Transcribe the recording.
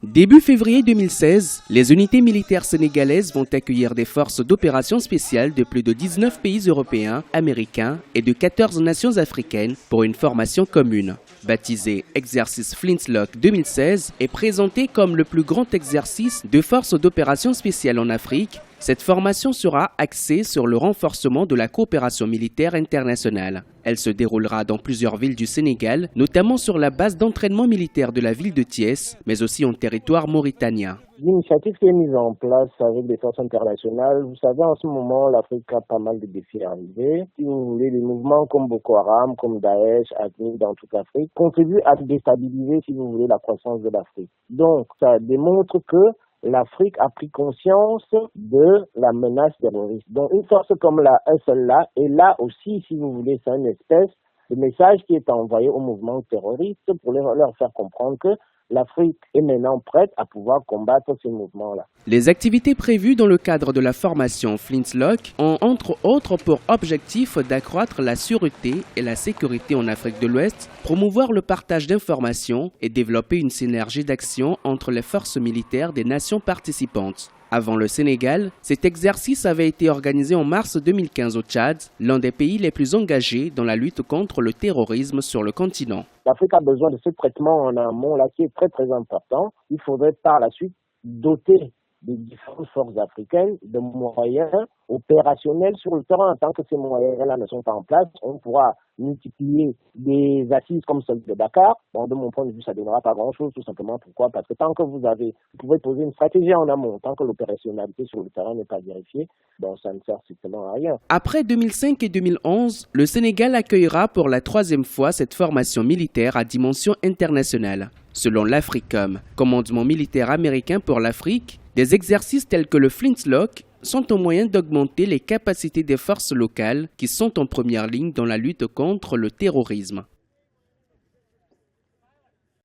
Début février 2016, les unités militaires sénégalaises vont accueillir des forces d'opération spéciales de plus de 19 pays européens, américains et de 14 nations africaines pour une formation commune. Baptisé Exercice Flintlock 2016 et présenté comme le plus grand exercice de forces d'opération spéciales en Afrique, cette formation sera axée sur le renforcement de la coopération militaire internationale. Elle se déroulera dans plusieurs villes du Sénégal, notamment sur la base d'entraînement militaire de la ville de Thiès, mais aussi en territoire mauritanien. L'initiative qui est mise en place avec des forces internationales, vous savez, en ce moment, l'Afrique a pas mal de défis à arriver. Si vous voulez, des mouvements comme Boko Haram, comme Daesh, AQMI dans toute l'Afrique, contribuent à déstabiliser, si vous voulez, la croissance de l'Afrique. Donc, ça démontre que l'Afrique a pris conscience de la menace terroriste. Donc, une force comme la SLA est là aussi, si vous voulez, c'est une espèce de message qui est envoyé au mouvement terroriste pour leur faire comprendre que l'Afrique est maintenant prête à pouvoir combattre ces mouvements-là. Les activités prévues dans le cadre de la formation Flintlock ont entre autres pour objectif d'accroître la sûreté et la sécurité en Afrique de l'Ouest, promouvoir le partage d'informations et développer une synergie d'action entre les forces militaires des nations participantes. Avant le Sénégal, cet exercice avait été organisé en mars 2015 au Tchad, l'un des pays les plus engagés dans la lutte contre le terrorisme sur le continent. L'Afrique a besoin de ce traitement en amont là qui est très très important. Il faudrait par la suite doter des différentes forces africaines de moyens opérationnels sur le terrain. Tant que ces moyens-là ne sont pas en place, on pourra multiplier des assises comme celle de Dakar. Bon, de mon point de vue, ça ne donnera pas grand-chose, tout simplement. Pourquoi? Parce que tant que vous pouvez poser une stratégie en amont, tant que l'opérationnalité sur le terrain n'est pas vérifiée, bon, ça ne sert strictement à rien. Après 2005 et 2011, le Sénégal accueillera pour la troisième fois cette formation militaire à dimension internationale. Selon l'AFRICOM, commandement militaire américain pour l'Afrique, des exercices tels que le Flintlock sont un moyen d'augmenter les capacités des forces locales qui sont en première ligne dans la lutte contre le terrorisme.